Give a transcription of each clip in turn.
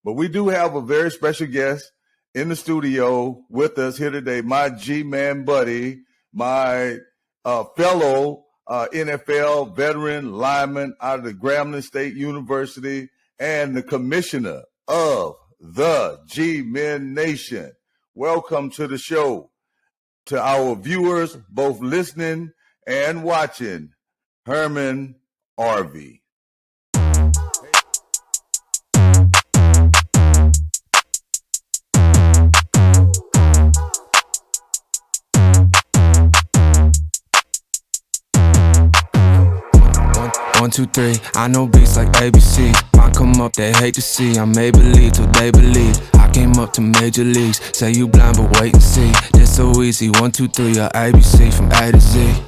But we do have a very special guest in the studio with us here today, my Gmen buddy, my fellow NFL veteran lineman out of the Grambling State University and the commissioner of the Gmen Nation. Welcome to the show. To our viewers, both listening and watching, Herman Arvie. 1, 2, 3, I know beats like ABC. Mine come up, they hate to see. I may believe till they believe. I came up to major leagues. Say you blind, but wait and see. This so easy. 1, 2, 3, ABC from A to Z.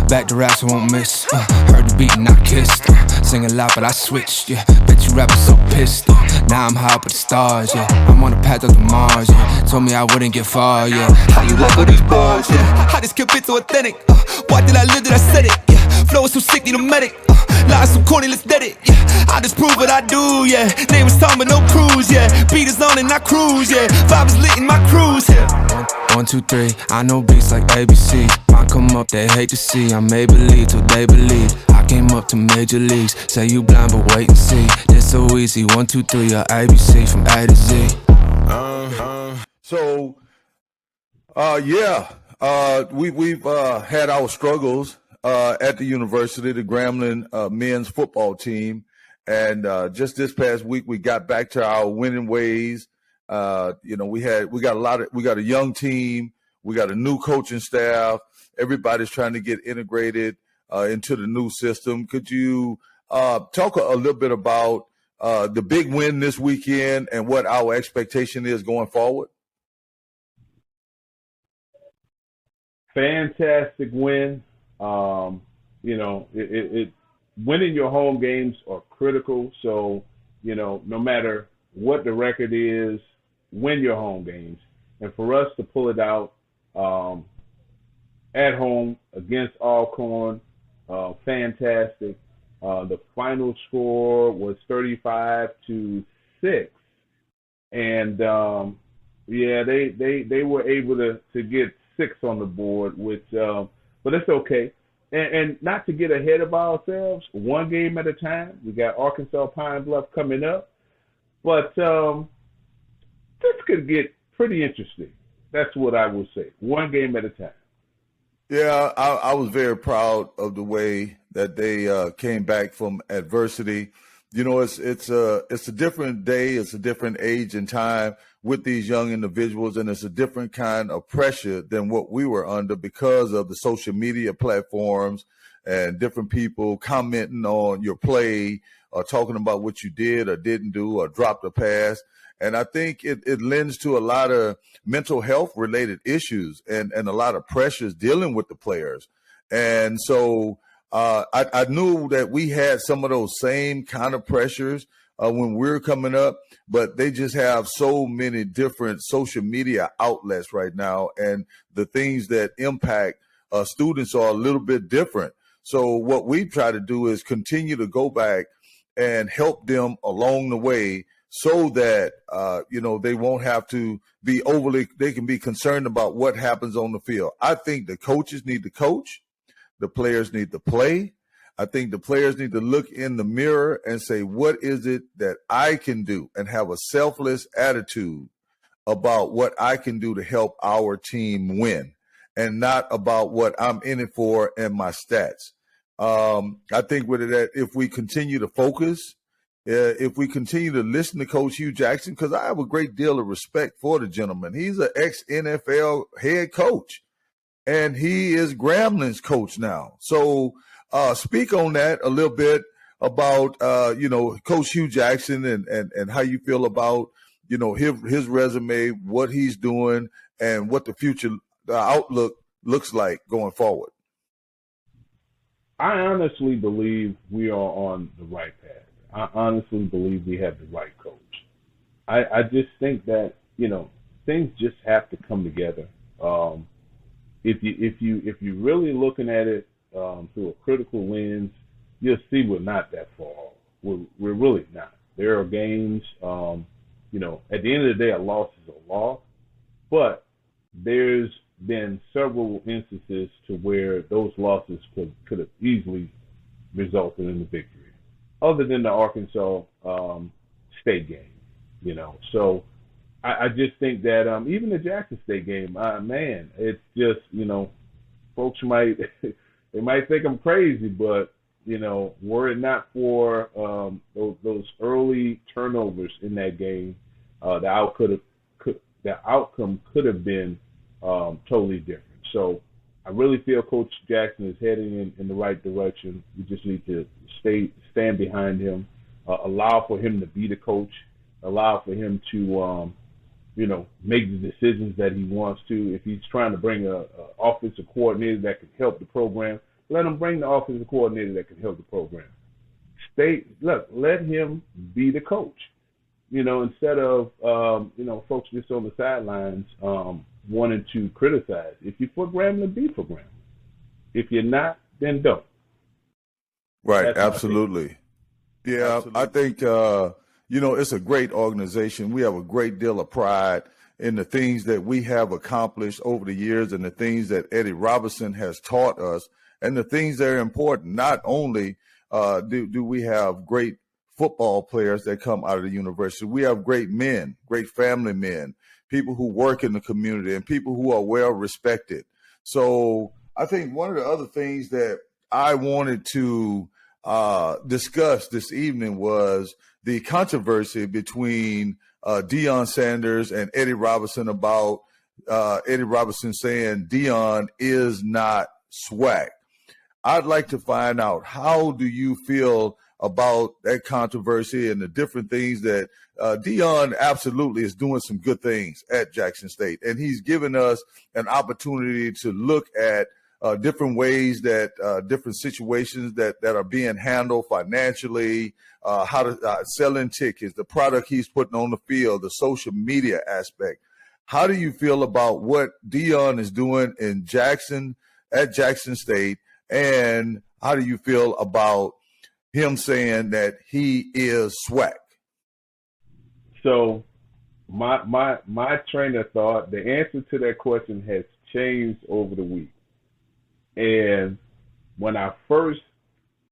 Back to raps, I won't miss. Heard the beat and I kissed. Singing loud, but I switched. Yeah, bet you rappers so pissed. Now I'm high up with the stars. Yeah, I'm on the path up to Mars. Yeah, told me I wouldn't get far. Yeah, how you walk all these bars? Yeah, how this kid fit so authentic? Why did I live that I said it? Yeah, flow is so sick, need a medic. Lies so corny, let's dead it. Yeah, I just prove what I do. Yeah, name is Tom, but no cruise. Yeah, beat is on and I cruise. Yeah, vibe is lit in my cruise. Yeah. 1, 2, 3, I know beats like ABC. Mine come up, they hate to see. I may believe till they believe. I came up to major leagues. Say you blind, but wait and see. This so easy. 1, 2, 3, ABC from A to Z. So, we've had our struggles at the university, the Grambling men's football team, and just this past week we got back to our winning ways. We got a young team, we got a new coaching staff. Everybody's trying to get integrated into the new system. Could you talk a little bit about the big win this weekend and what our expectation is going forward? Fantastic win. Winning your home games are critical. So, no matter what the record is, win your home games. And for us to pull it out at home against Alcorn, fantastic. The final score was 35-6. And, they were able to get 6 on the board, which, but it's okay. And not to get ahead of ourselves, one game at a time. We got Arkansas Pine Bluff coming up. But this could get pretty interesting. That's what I will say. One game at a time. Yeah, I was very proud of the way that they came back from adversity. It's a different day. It's a different age and time with these young individuals, and it's a different kind of pressure than what we were under because of the social media platforms and different people commenting on your play or talking about what you did or didn't do or dropped a pass. And I think it lends to a lot of mental health related issues and a lot of pressures dealing with the players. And so I knew that we had some of those same kind of pressures when we were coming up, but they just have so many different social media outlets right now, and the things that impact students are a little bit different. So what we try to do is continue to go back and help them along the way so that, they won't have to be they can be concerned about what happens on the field. I think the coaches need to coach. The players need to play. I think the players need to look in the mirror and say, what is it that I can do, and have a selfless attitude about what I can do to help our team win, and not about what I'm in it for and my stats. I think with that, if we continue to focus, if we continue to listen to Coach Hugh Jackson, because I have a great deal of respect for the gentleman. He's an ex-NFL head coach, and he is Grambling's coach now. So speak on that a little bit about, Coach Hugh Jackson and how you feel about, his resume, what he's doing, and what the outlook looks like going forward. I honestly believe we are on the right path. I honestly believe we have the right coach. I just think that, things just have to come together. If you're really looking at it through a critical lens, you'll see we're not that far off. We're really not. There are games At the end of the day, a loss is a loss. But there's been several instances to where those losses could have easily resulted in the victory, other than the Arkansas State game. So I just think that even the Jackson State game, man, it's just, folks might they might think I'm crazy, but were it not for those early turnovers in that game, the outcome could have been totally different. So I really feel Coach Jackson is heading in the right direction. We just need to stand behind him, allow for him to be the coach, allow for him to make the decisions that he wants to. If he's trying to bring a offensive coordinator that can help the program, let him bring the offensive coordinator that can help the program. Let him be the coach. Instead of folks just on the sidelines wanting to criticize. If you're for Grambling, be for Grambling. If you're not, then don't. Right, That's absolutely. Yeah, absolutely. I think it's a great organization. We have a great deal of pride in the things that we have accomplished over the years and the things that Eddie Robinson has taught us and the things that are important. Not only do we have great football players that come out of the university, we have great men, great family men, people who work in the community and people who are well respected. So I think one of the other things that I wanted to discuss this evening was the controversy between Deion Sanders and Eddie Robinson about Eddie Robinson saying Deion is not Swac. I'd like to find out, how do you feel about that controversy and the different things that Deion absolutely is doing some good things at Jackson State. And he's given us an opportunity to look at different ways that different situations that are being handled financially, how to selling tickets, the product he's putting on the field, the social media aspect. How do you feel about what Deion is doing in Jackson, at Jackson State? And how do you feel about him saying that he is Swac? So my train of thought, the answer to that question has changed over the week. And when I first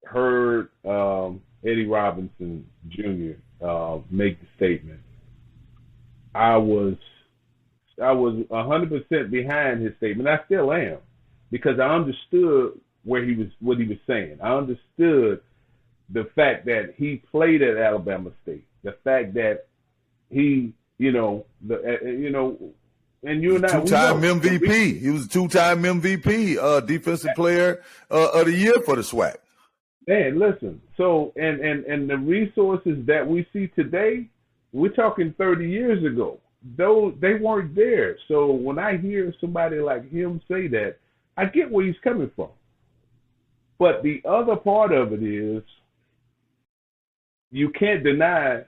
heard Eddie Robinson Jr. Make the statement, I was 100% behind his statement. I still am, because I understood what he was saying. I understood the fact that he played at Alabama State, the fact that he, and you and I, two-time MVP. He was a two-time MVP, defensive player of the year for the SWAC. Man, listen. So, and the resources that we see today, we're talking 30 years ago. Those, they weren't there. So when I hear somebody like him say that, I get where he's coming from. But the other part of it is, you can't deny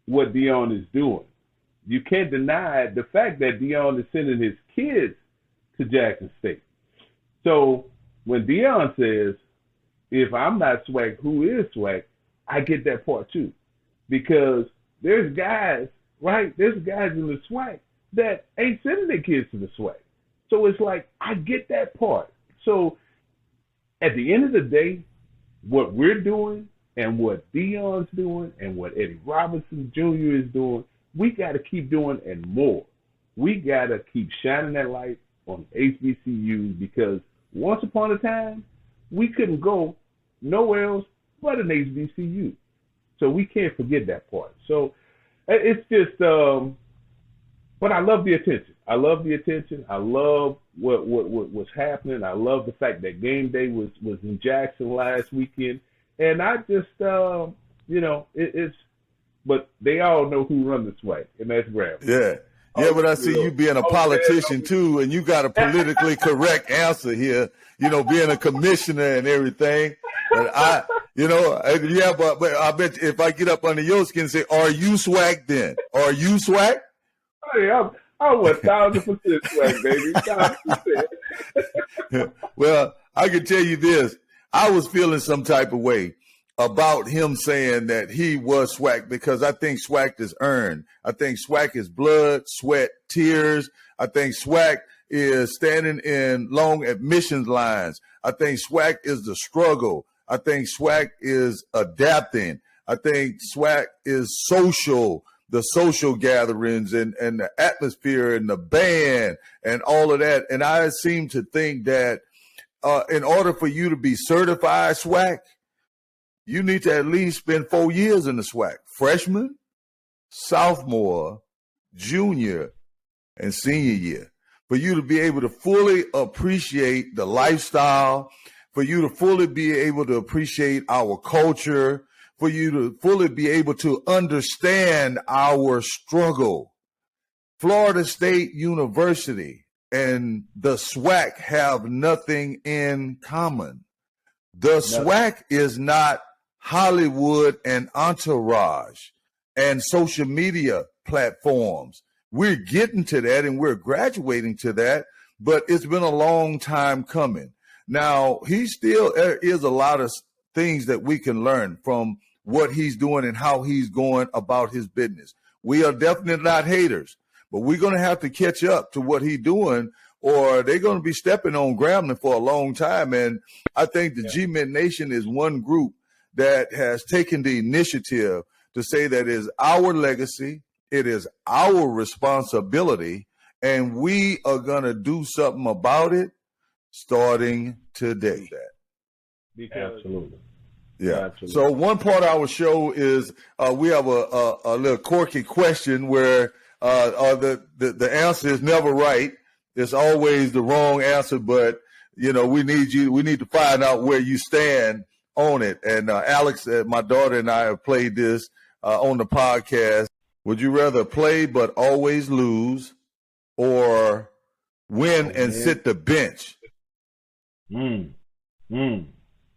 what Deion is doing. You can't deny the fact that Deion is sending his kids to Jackson State. So when Deion says, if I'm not SWAC, who is SWAC? I get that part too. Because there's guys, right? There's guys in the SWAC that ain't sending their kids to the SWAC. So it's like, I get that part. So at the end of the day, what we're doing and what Deion's doing and what Eddie Robinson Jr. is doing, we got to keep doing and more. We got to keep shining that light on HBCUs, because once upon a time, we couldn't go nowhere else but an HBCU. So we can't forget that part. So it's just, but I love the attention. I love the attention. I love what was happening. I love the fact that game day was in Jackson last weekend. And I just, it's, but they all know who run this way, and that's Graham. Yeah. Yeah, but I see you being a politician too, and you got a politically correct answer here, being a commissioner and everything. But but I bet if I get up under your skin and say, are you SWAC then? Are you SWAC? Hey, I'm 1,000% SWAC, baby. 1,000%. Well, I can tell you this. I was feeling some type of way about him saying that he was Swac, because I think Swac is earned. I think Swac is blood, sweat, tears. I think Swac is standing in long admissions lines. I think Swac is the struggle. I think Swac is adapting. I think Swac is social, the social gatherings and the atmosphere and the band and all of that. And I seem to think that in order for you to be certified Swac, you need to at least spend 4 years in the Swac. Freshman, sophomore, junior, and senior year. For you to be able to fully appreciate the lifestyle, for you to fully be able to appreciate our culture, for you to fully be able to understand our struggle. Florida State University and the Swac have nothing in common. The Swac is not Hollywood and entourage and social media platforms. We're getting to that and we're graduating to that, but it's been a long time coming. Now, there is a lot of things that we can learn from what he's doing and how he's going about his business. We are definitely not haters, but we're going to have to catch up to what he's doing, or they're going to be stepping on Grambling for a long time. And I think the Gmen Nation is one group that has taken the initiative to say that it is our legacy, it is our responsibility, and we are going to do something about it starting today. Absolutely. Yeah. Absolutely. So one part of our show is we have a little quirky question where the answer is never right. It's always the wrong answer, but we need to find out where you stand on it. And Alex, my daughter, and I have played this on the podcast. Would you rather play but always lose, or win and sit the bench?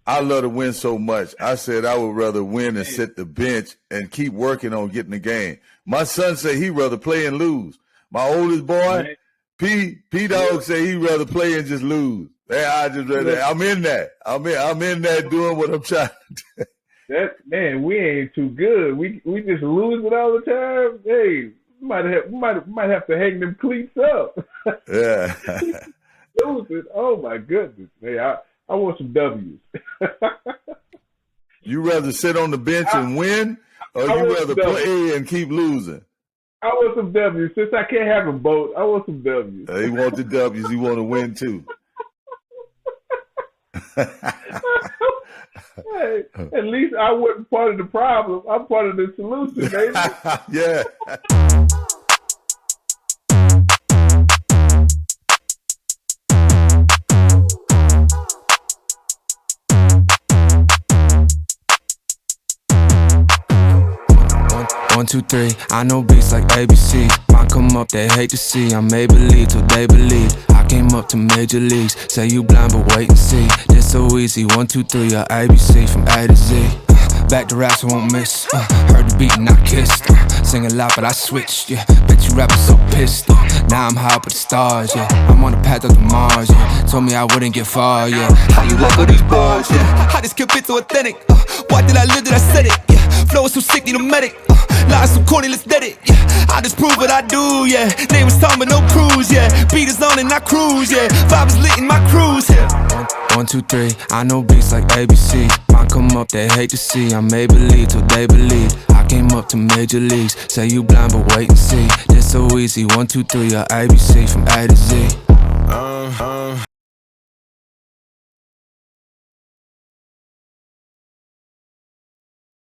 I love to win so much. I said I would rather win and sit the bench and keep working on getting the game. My son said he'd rather play and lose. My oldest boy, P-Dog, said he'd rather play and just lose. I'm in that. I'm in that doing what I'm trying to do. We ain't too good. We just lose it all the time. Hey, we might have to hang them cleats up. Yeah. Lose it. Oh my goodness. Hey, I want some W's. You rather sit on the bench and win, or you rather play and keep losing? I want some W's. Since I can't have them both, I want some W's. He want the W's. He want to win too. Hey, at least I wasn't part of the problem. I'm part of the solution, baby. Yeah. 1, 2, 3, I know beats like ABC. Mine come up, they hate to see. I may believe till they believe. I came up to major leagues. Say you blind, but wait and see. Just so easy. 1, 2, 3, ABC from A to Z. Back to raps, I won't miss. Heard the beat and I kissed. Sing a lot, but I switched. Yeah, bet you rappers so pissed. Now I'm high up with the stars. Yeah, I'm on the path up to Mars. Yeah, told me I wouldn't get far. Yeah, how you walk with these bars? Yeah, how this kid fit so authentic? Why did I live that I said it? Yeah, flow is so sick, need a medic. Lies so corny, let's dead it. Yeah, I just prove what I do. Yeah, name was Tom, but no cruise. Yeah, beat is on and I cruise. Yeah, vibe is lit in my cruise. Yeah. 1, 2, 3, I know beats like ABC. Mine come up, they hate to see. I may believe till they believe. I came up to major leagues. Say you blind, but wait and see. Just so easy. 1, 2, 3, ABC from A to Z.